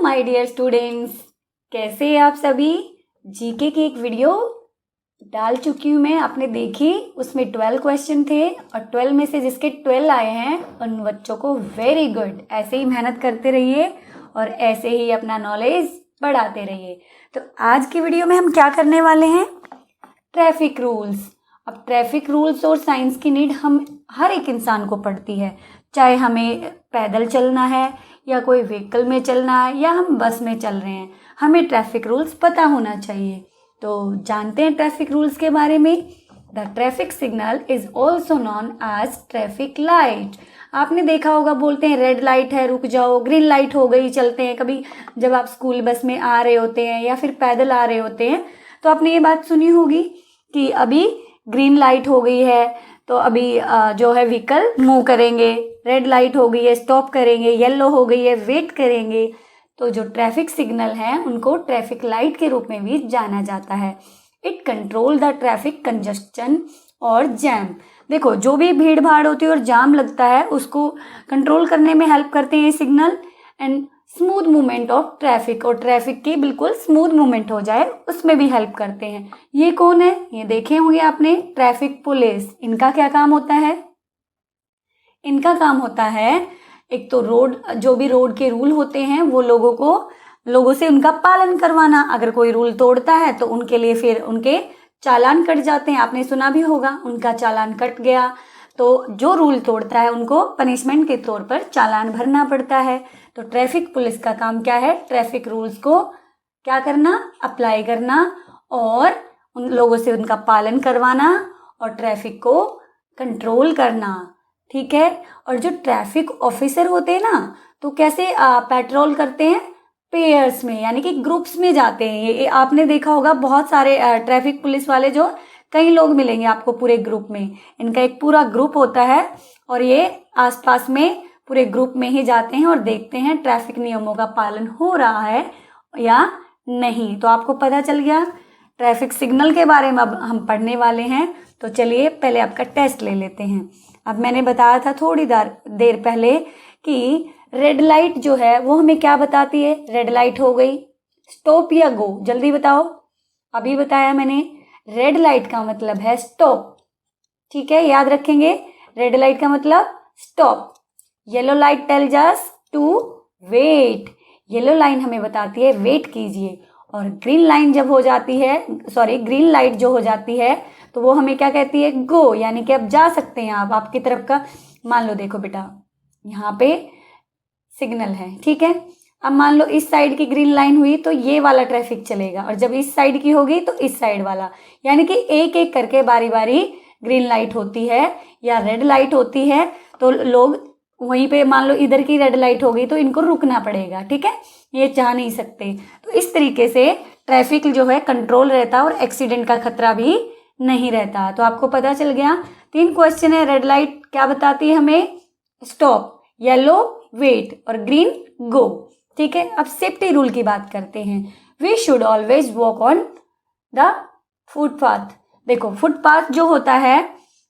My dear students, कैसे हैं आप सभी। जीके की एक वीडियो डाल चुकी हूँ मैं, आपने देखी। उसमें 12 क्वेश्चन थे और 12 में से जिसके 12 आए हैं उन बच्चों को वेरी गुड। ऐसे ही मेहनत करते रहिए और ऐसे ही अपना नॉलेज बढ़ाते रहिए। तो आज की वीडियो में हम क्या करने वाले हैं, ट्रैफिक रूल्स। अब ट्रैफिक रूल्स और साइंस की नीड हम हर एक इंसान को पड़ती है, चाहे हमें पैदल चलना है या कोई व्हीकल में चलना है या हम बस में चल रहे हैं, हमें ट्रैफिक रूल्स पता होना चाहिए। तो जानते हैं ट्रैफिक रूल्स के बारे में। The traffic signal is also known as traffic light. आपने देखा होगा, बोलते हैं रेड लाइट है रुक जाओ, ग्रीन लाइट हो गई चलते हैं। कभी जब आप स्कूल बस में आ रहे होते हैं या फिर पैदल आ रहे होते हैं तो आपने ये बात सुनी होगी कि अभी ग्रीन लाइट हो गई है तो अभी जो है व्हीकल मूव करेंगे, रेड लाइट हो गई है स्टॉप करेंगे, येलो हो गई है वेट करेंगे। तो जो ट्रैफिक सिग्नल है उनको ट्रैफिक लाइट के रूप में भी जाना जाता है। इट कंट्रोल द ट्रैफिक कंजस्शन और जैम। देखो, जो भी भीड़ भाड़ होती है और जाम लगता है उसको कंट्रोल करने में हेल्प करते हैं ये signal. And smooth movement of traffic, और ट्रैफिक की बिल्कुल स्मूथ मूवमेंट हो जाए उसमें भी हेल्प करते हैं। ये कौन है, ये देखे होंगे आपने, ट्रैफिक पुलिस। इनका क्या काम होता है, इनका काम होता है एक तो रोड, जो भी रोड के रूल होते हैं वो लोगों से उनका पालन करवाना। अगर कोई रूल तोड़ता है तो उनके लिए फिर उनके चालान कट जाते हैं। आपने सुना भी होगा, उनका चालान कट गया तो जो रूल तोड़ता है उनको पनिशमेंट के तौर पर चालान भरना पड़ता है। तो ट्रैफिक पुलिस का काम क्या है, ट्रैफिक रूल्स को क्या करना, अप्लाई करना और उन लोगों से उनका पालन करवाना और ट्रैफिक को कंट्रोल करना। ठीक है। और जो ट्रैफिक ऑफिसर होते हैं ना, तो कैसे पेट्रोल करते हैं, पेयर्स में, यानी कि ग्रुप्स में जाते हैं। ये आपने देखा होगा, बहुत सारे ट्रैफिक पुलिस वाले जो कई लोग मिलेंगे आपको पूरे ग्रुप में। इनका एक पूरा ग्रुप होता है और ये आसपास में पूरे ग्रुप में ही जाते हैं और देखते हैं ट्रैफिक नियमों का पालन हो रहा है या नहीं। तो आपको पता चल गया ट्रैफिक सिग्नल के बारे में। अब हम पढ़ने वाले हैं, तो चलिए पहले आपका टेस्ट ले लेते हैं। अब मैंने बताया था थोड़ी देर पहले कि रेड लाइट जो है वो हमें क्या बताती है, रेड लाइट हो गई, स्टॉप या गो, जल्दी बताओ। अभी बताया मैंने, रेड लाइट का मतलब है स्टॉप। ठीक है, याद रखेंगे, रेड लाइट का मतलब stop. Yellow light tells us to wait, yellow line हमें बताती है वेट कीजिए। और ग्रीन लाइन जब हो जाती है, ग्रीन लाइट जो हो जाती है तो वो हमें क्या कहती है, गो, यानी कि अब जा सकते हैं आप, आपकी तरफ का। मान लो देखो बेटा, यहाँ पे सिग्नल है, ठीक है। अब मान लो इस साइड की ग्रीन लाइन हुई तो ये वाला ट्रैफिक चलेगा, और जब इस साइड की होगी तो इस साइड वाला, यानी कि एक एक करके बारी बारी ग्रीन लाइट होती है या रेड लाइट होती है। तो लोग वहीं पे, मान लो इधर की रेड लाइट हो गई तो इनको रुकना पड़ेगा, ठीक है, ये चाह नहीं सकते। तो इस तरीके से ट्रैफिक जो है कंट्रोल रहता है और एक्सीडेंट का खतरा भी नहीं रहता। तो आपको पता चल गया, 3 क्वेश्चन है। रेड लाइट क्या बताती है हमें, स्टॉप, येलो वेट और ग्रीन गो। ठीक है। अब सेफ्टी रूल की बात करते हैं। We should always walk on the footpath. देखो, फुटपाथ जो होता है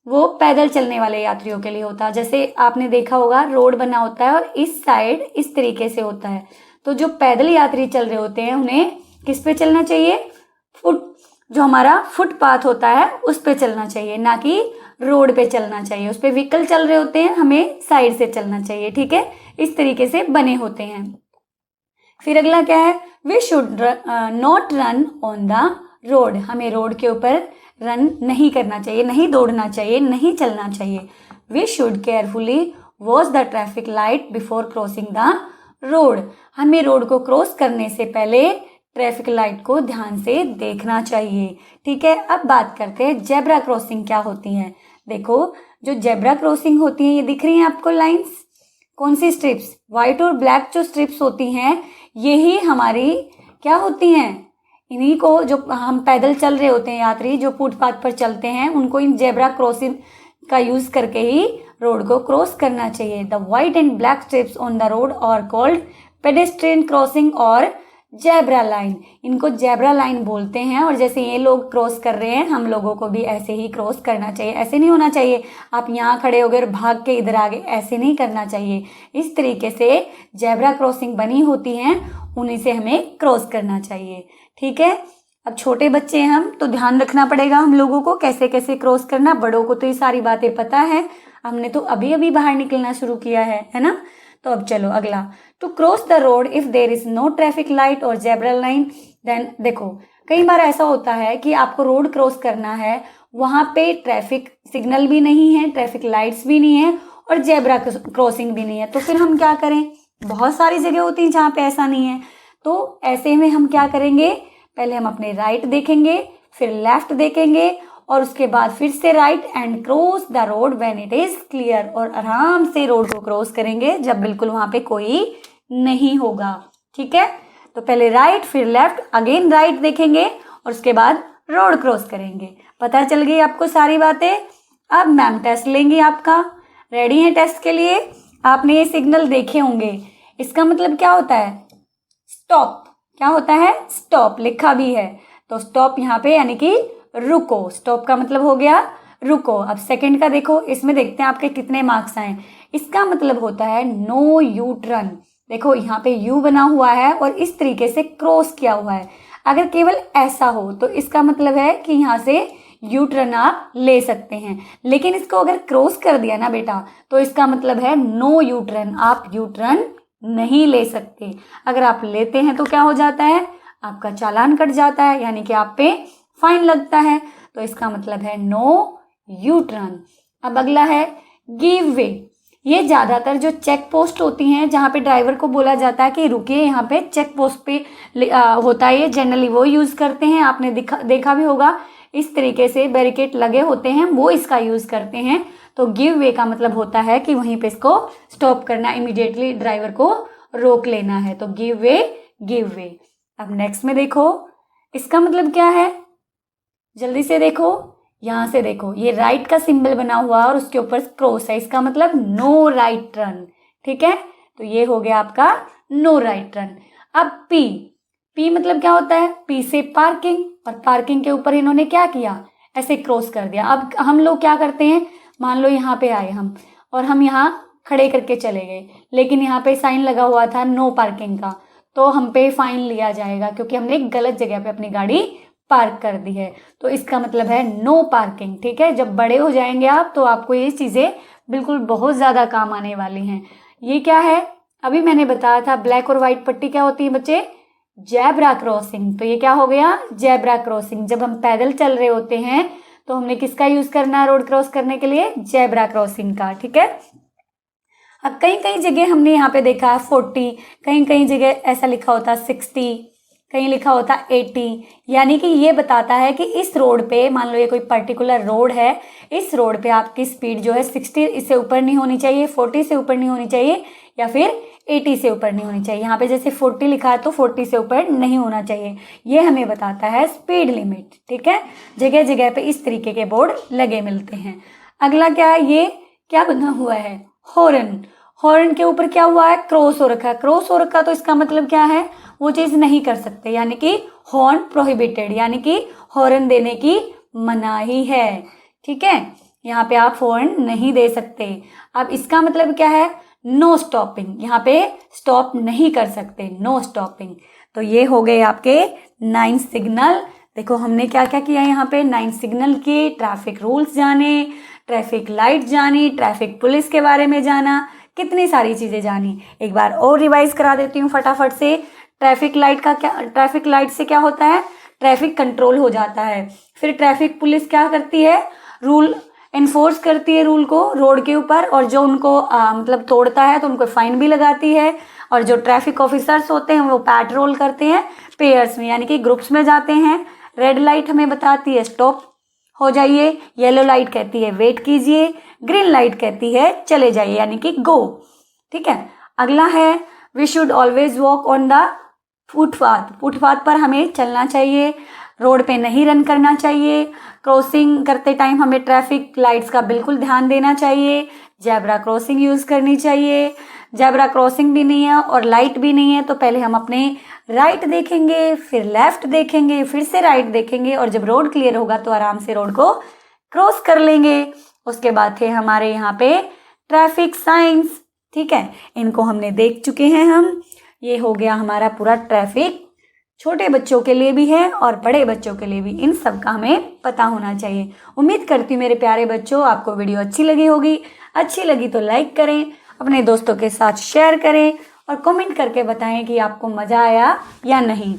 वो पैदल चलने वाले यात्रियों के लिए होता है। जैसे आपने देखा होगा, रोड बना होता है और इस साइड इस तरीके से होता है। तो जो पैदल यात्री चल रहे होते हैं उन्हें किस पे चलना चाहिए, जो हमारा फुटपाथ होता है उस पे चलना चाहिए, ना कि रोड पे चलना चाहिए। उस पे व्हीकल चल रहे होते हैं, हमें साइड से चलना चाहिए। ठीक है, इस तरीके से बने होते हैं। फिर अगला क्या है, we should not run on the road. हमें रोड के ऊपर रन नहीं करना चाहिए, नहीं दौड़ना चाहिए, नहीं चलना चाहिए। We should carefully watch the traffic light before crossing the road. हमें रोड को क्रॉस करने से पहले ट्रैफिक लाइट को ध्यान से देखना चाहिए। ठीक है। अब बात करते हैं जेब्रा क्रॉसिंग क्या होती है। देखो, जो जेब्रा क्रॉसिंग होती है, ये दिख रही है आपको लाइंस, कौन सी स्ट्रिप्स, व्हाइट और ब्लैक जो स्ट्रिप्स होती हैं, यही हमारी क्या होती हैं, इन्हीं को जो हम पैदल चल रहे होते हैं यात्री जो फुटपाथ पर चलते हैं, उनको इन जेब्रा क्रॉसिंग का यूज करके ही रोड को क्रॉस करना चाहिए। The white and black strips on the road are called pedestrian crossing और जेब्रा लाइन। इनको जेब्रा लाइन बोलते हैं। और जैसे ये लोग क्रॉस कर रहे हैं, हम लोगों को भी ऐसे ही क्रॉस करना चाहिए। ऐसे नहीं होना चाहिए आप यहाँ खड़े हो गए और भाग के इधर आ गए, ऐसे नहीं करना चाहिए। इस तरीके से जेब्रा क्रॉसिंग बनी होती हैं, उन्हीं से हमें क्रॉस करना चाहिए। ठीक है, अब छोटे बच्चे हैं हम, तो ध्यान रखना पड़ेगा हम लोगों को कैसे कैसे क्रॉस करना। बड़ों को तो ये सारी बातें पता है, हमने तो अभी अभी बाहर निकलना शुरू किया है ना। तो अब चलो अगला, to cross the road if there is no traffic light और जेब्रा लाइन देन। देखो कई बार ऐसा होता है कि आपको रोड क्रॉस करना है, वहां पे ट्रैफिक सिग्नल भी नहीं है, ट्रैफिक लाइट्स भी नहीं है और जेब्रा क्रॉसिंग भी नहीं है, तो फिर हम क्या करें। बहुत सारी जगह होती है जहाँ पे ऐसा नहीं है, तो ऐसे में हम क्या करेंगे, पहले हम अपने राइट देखेंगे, फिर लेफ्ट देखेंगे और उसके बाद फिर से right and cross the road when it is clear. और आराम से रोड को क्रॉस करेंगे जब बिल्कुल वहां पे कोई नहीं होगा। ठीक है, तो पहले राइट फिर लेफ्ट, अगेन राइट देखेंगे और उसके बाद रोड क्रॉस करेंगे। पता चल गई आपको सारी बातें। अब मैम टेस्ट लेंगी आपका, रेडी है टेस्ट के लिए। आपने ये सिग्नल देखे होंगे, इसका मतलब क्या होता है, स्टॉप। क्या होता है, स्टॉप, लिखा भी है। तो स्टॉप यहाँ पे यानी कि रुको, स्टॉप का मतलब हो गया रुको। अब सेकंड का देखो, इसमें देखते हैं आपके कितने मार्क्स आए। इसका मतलब होता है नो यू टर्न। देखो यहाँ पे यू बना हुआ है और इस तरीके से क्रॉस किया हुआ है। अगर केवल ऐसा हो तो इसका मतलब है कि यहाँ से यू टर्न आप ले सकते हैं, लेकिन इसको अगर क्रॉस कर दिया ना बेटा, तो इसका मतलब है नो यू टर्न, आप यू टर्न नहीं ले सकते। अगर आप लेते हैं तो क्या हो जाता है, आपका चालान कट जाता है, यानी कि आप पे फाइन लगता है। तो इसका मतलब है नो यू टर्न। अब अगला है गिव वे। ये ज्यादातर जो चेक पोस्ट होती हैं, जहाँ पे ड्राइवर को बोला जाता है कि रुकिए, यहाँ पे चेक पोस्ट पे होता है, ये जनरली वो यूज करते हैं। आपने देखा भी होगा, इस तरीके से बैरिकेड लगे होते हैं, वो इसका यूज करते हैं। तो गिव वे का मतलब होता है कि वहीं पे इसको स्टॉप करना, इमीडिएटली ड्राइवर को रोक लेना है। तो गिव वे, गिव वे। अब नेक्स्ट में देखो, इसका मतलब क्या है, जल्दी से देखो, यहां से देखो, ये राइट का सिंबल बना हुआ और उसके ऊपर क्रॉस है, इसका मतलब नो राइट टर्न। ठीक है, तो ये हो गया आपका नो राइट टर्न। अब पी, पी मतलब क्या होता है, पी से पार्किंग, और पार्किंग के ऊपर इन्होंने क्या किया, ऐसे क्रॉस कर दिया। अब हम लोग क्या करते हैं, मान लो यहाँ पे आए हम और हम यहाँ खड़े करके चले गए, लेकिन यहाँ पे साइन लगा हुआ था नो पार्किंग का, तो हम पे फाइन लिया जाएगा क्योंकि हमने एक गलत जगह पे अपनी गाड़ी पार्क कर दी है। तो इसका मतलब है नो पार्किंग। ठीक है, जब बड़े हो जाएंगे आप तो आपको ये चीजें बिल्कुल बहुत ज्यादा काम आने वाली हैं। ये क्या है, अभी मैंने बताया था ब्लैक और व्हाइट पट्टी क्या होती है बच्चे, जेब्रा क्रॉसिंग। तो ये क्या हो गया, जेब्रा क्रॉसिंग। जब हम पैदल चल रहे होते हैं तो हमने किसका यूज करना है रोड क्रॉस करने के लिए, जेब्रा क्रॉसिंग का। ठीक है, अब कई कई जगह हमने यहाँ पे देखा 40, कहीं कहीं जगह ऐसा लिखा होता 60, कहीं लिखा होता 80, यानी कि ये बताता है कि इस रोड पे, मान लो ये कोई पर्टिकुलर रोड है, इस रोड पे आपकी स्पीड जो है 60 इससे ऊपर नहीं होनी चाहिए, 40 से ऊपर नहीं होनी चाहिए, या फिर 80 से ऊपर नहीं होनी चाहिए। यहाँ पे जैसे 40 लिखा है तो 40 से ऊपर नहीं होना चाहिए, ये हमें बताता है स्पीड लिमिट। ठीक है, जगह जगह पे इस तरीके के बोर्ड लगे मिलते हैं। अगला क्या है, ये क्या बना हुआ है, हॉर्न। हॉर्न के ऊपर क्या हुआ है, क्रॉस हो रखा है। क्रॉस हो रखा तो इसका मतलब क्या है, वो चीज नहीं कर सकते, यानी कि हॉर्न प्रोहिबिटेड, यानी कि हॉर्न देने की मनाही है। ठीक है, यहाँ पे आप हॉर्न नहीं दे सकते। अब इसका मतलब क्या है, नो स्टॉपिंग, यहाँ पे स्टॉप नहीं कर सकते, नो स्टॉपिंग। तो ये हो गए आपके 9 सिग्नल। देखो हमने क्या क्या किया यहाँ पे, 9 सिग्नल किए, ट्रैफिक रूल्स जाने, ट्रैफिक लाइट जानी, ट्रैफिक पुलिस के बारे में जाना, कितनी सारी चीजें जानी। एक बार और रिवाइज करा देती हूँ फटाफट से। ट्रैफिक लाइट का क्या, ट्रैफिक लाइट से क्या होता है, ट्रैफिक कंट्रोल हो जाता है। फिर ट्रैफिक पुलिस क्या करती है, रूल एनफोर्स करती है रूल को रोड के ऊपर, और जो उनको मतलब तोड़ता है तो उनको फाइन भी लगाती है। और जो ट्रैफिक ऑफिसर्स होते हैं वो पैट्रोल करते हैं पेयर्स में, यानी कि ग्रुप्स में जाते हैं। रेड लाइट हमें बताती है स्टॉप हो जाइए, येलो लाइट कहती है वेट कीजिए, ग्रीन लाइट कहती है चले जाइए, यानी कि गो। ठीक है, अगला है we should always walk on the footpath. Footpath पर हमें चलना चाहिए, रोड पे नहीं रन करना चाहिए। क्रॉसिंग करते टाइम हमें ट्रैफिक लाइट्स का बिल्कुल ध्यान देना चाहिए। जेब्रा क्रॉसिंग यूज करनी चाहिए। जेब्रा क्रॉसिंग भी नहीं है और लाइट भी नहीं है तो पहले हम अपने राइट देखेंगे, फिर लेफ्ट देखेंगे, फिर से राइट देखेंगे, और जब रोड क्लियर होगा तो आराम से रोड को क्रॉस कर लेंगे। उसके बाद थे हमारे यहाँ पे ट्रैफिक साइंस। ठीक है, इनको हमने देख चुके हैं हम। ये हो गया हमारा पूरा ट्रैफिक। छोटे बच्चों के लिए भी है और बड़े बच्चों के लिए भी, इन सब का हमें पता होना चाहिए। उम्मीद करती हूँ मेरे प्यारे बच्चों आपको वीडियो अच्छी लगी होगी। अच्छी लगी तो लाइक करें, अपने दोस्तों के साथ शेयर करें और कमेंट करके बताएं कि आपको मज़ा आया या नहीं।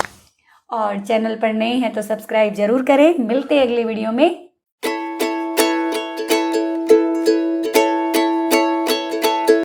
और चैनल पर नए हैं तो सब्सक्राइब जरूर करें। मिलते हैं अगले वीडियो में।